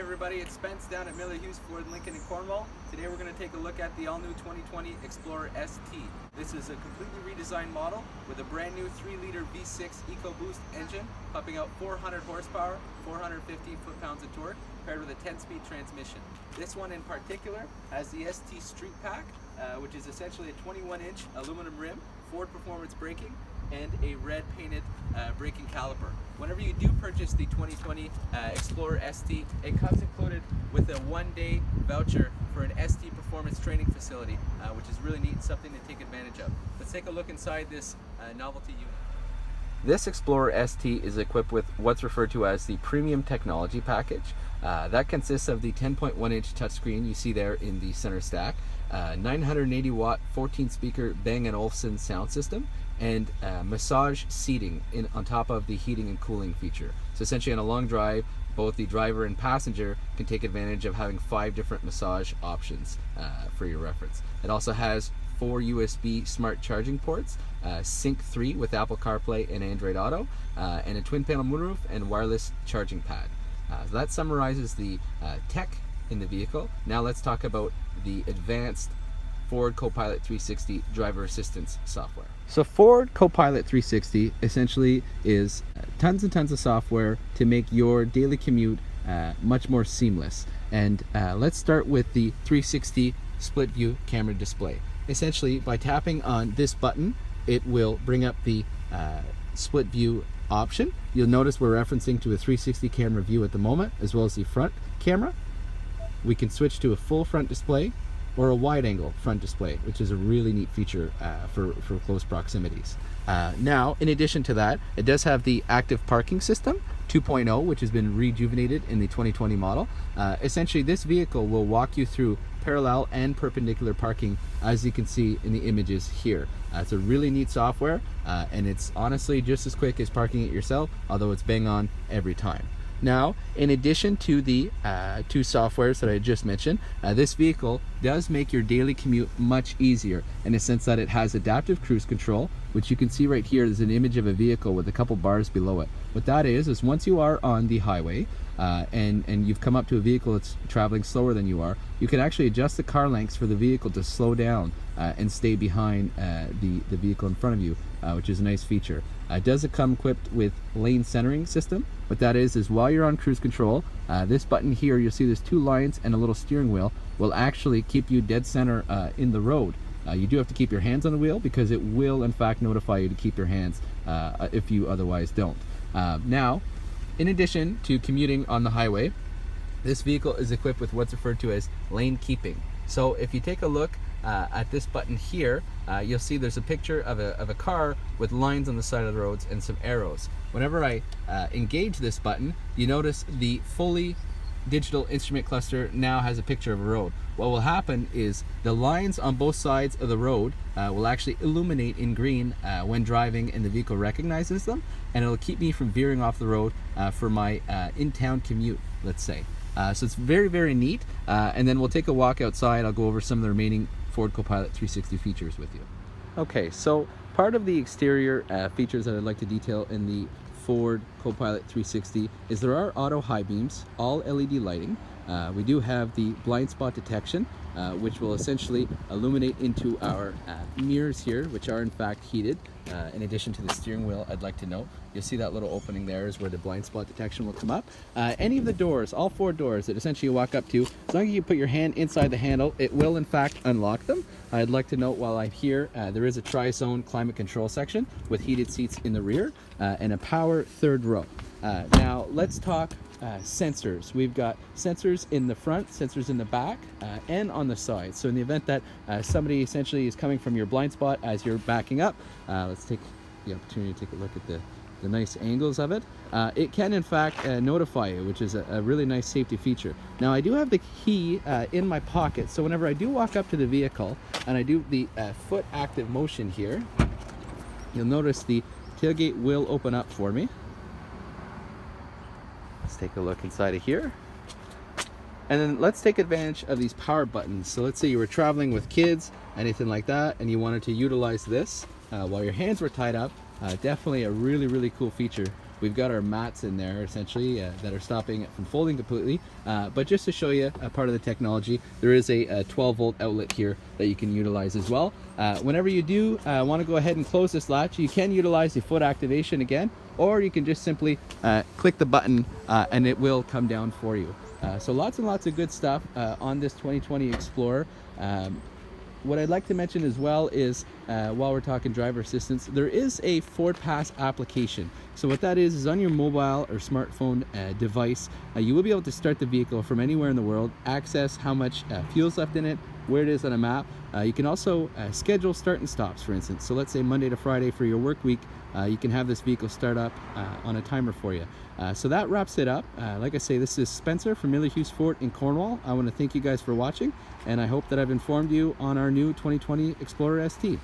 everybody, it's Spence down at Miller Hughes Ford Lincoln in Cornwall. Today we're going to take a look at the all-new 2020 Explorer ST. This is a completely redesigned model with a brand new 3-liter V6 EcoBoost engine, pumping out 400 horsepower, 450 foot-pounds of torque, paired with a 10-speed transmission. This one in particular has the ST Street Pack, which is essentially a 21-inch aluminum rim, Ford Performance braking, and a red painted braking caliper. Whenever you do purchase the 2020 Explorer ST, it comes included with a 1-day voucher for an ST Performance training facility, which is really neat and something to take advantage of. Let's take a look inside this novelty unit. This Explorer ST is equipped with what's referred to as the Premium Technology Package. That consists of the 10.1-inch touchscreen you see there in the center stack, 980 watt 14 speaker Bang & Olufsen sound system, and massage seating on top of the heating and cooling feature. So essentially on a long drive, both the driver and passenger can take advantage of having 5 different massage options for your reference. It also has 4 USB smart charging ports, Sync 3 with Apple CarPlay and Android Auto, and a twin panel moonroof and wireless charging pad. So that summarizes the tech in the vehicle. Now let's talk about the advanced Ford Copilot 360 driver assistance software. So Ford Copilot 360 essentially is tons and tons of software to make your daily commute much more seamless. And let's start with the 360 split view camera display. Essentially, by tapping on this button, it will bring up the split view option. You'll notice we're referencing to a 360 camera view at the moment, as well as the front camera. We can switch to a full front display or a wide angle front display, which is a really neat feature for close proximities. Now, in addition to that, it does have the active parking system 2.0, which has been rejuvenated in the 2020 model. Essentially, this vehicle will walk you through parallel and perpendicular parking, as you can see in the images here. It's a really neat software, and it's honestly just as quick as parking it yourself, although it's bang on every time. Now, in addition to the 2 softwares that I just mentioned, this vehicle does make your daily commute much easier in the sense that it has adaptive cruise control, which you can see right here. There's an image of a vehicle with a couple bars below it. What that is once you are on the highway and you've come up to a vehicle that's traveling slower than you are, you can actually adjust the car lengths for the vehicle to slow down and stay behind the vehicle in front of you, which is a nice feature. It does come equipped with lane centering system. What that is while you're on cruise control, this button here, you'll see there's 2 lines and a little steering wheel, will actually keep you dead center in the road. You do have to keep your hands on the wheel because it will in fact notify you to keep your hands if you otherwise don't. Now, in addition to commuting on the highway, this vehicle is equipped with what's referred to as lane keeping. So if you take a look at this button here, you'll see there's a picture of a car with lines on the side of the roads and some arrows. Whenever I engage this button, you notice the fully digital instrument cluster now has a picture of a road. What will happen is the lines on both sides of the road will actually illuminate in green when driving, and the vehicle recognizes them, and it'll keep me from veering off the road for my in-town commute, let's say. So it's very, very neat, and then we'll take a walk outside. I'll go over some of the remaining Ford Copilot 360 features with you. Okay, so part of the exterior features that I'd like to detail in the Ford Copilot 360 is there are auto high beams, all LED lighting. We do have the blind spot detection, which will essentially illuminate into our mirrors here, which are in fact heated. In addition to the steering wheel, I'd like to note, you'll see that little opening there is where the blind spot detection will come up. Any of the doors, all 4 doors that essentially you walk up to, as long as you put your hand inside the handle, it will in fact unlock them. I'd like to note while I'm here, there is a tri-zone climate control section with heated seats in the rear and a power 3rd row. Now let's talk sensors. We've got sensors in the front, sensors in the back, and on the side. So in the event that somebody essentially is coming from your blind spot as you're backing up, let's take the opportunity to take a look at the nice angles of it. It can in fact notify you, which is a really nice safety feature. Now I do have the key in my pocket, so whenever I do walk up to the vehicle and I do the foot active motion here, you'll notice the tailgate will open up for me. Let's take a look inside of here. And then let's take advantage of these power buttons. So let's say you were traveling with kids, anything like that, and you wanted to utilize this while your hands were tied up. Definitely a really, really cool feature we've got our mats in there essentially that are stopping it from folding completely. But just to show you a part of the technology, there is a 12-volt outlet here that you can utilize as well. Whenever you do want to go ahead and close this latch, you can utilize the foot activation again, or you can just simply click the button and it will come down for you. So lots and lots of good stuff on this 2020 Explorer. What I'd like to mention as well is, while we're talking driver assistance, there is a Ford Pass application. So what that is on your mobile or smartphone device, you will be able to start the vehicle from anywhere in the world, access how much fuel's left in it, where it is on a map. You can also schedule start and stops, for instance. So let's say Monday to Friday for your work week, you can have this vehicle start up on a timer for you. So that wraps it up. Like I say, this is Spencer from Miller Hughes Ford in Cornwall. I want to thank you guys for watching, and I hope that I've informed you on our new 2020 Explorer ST.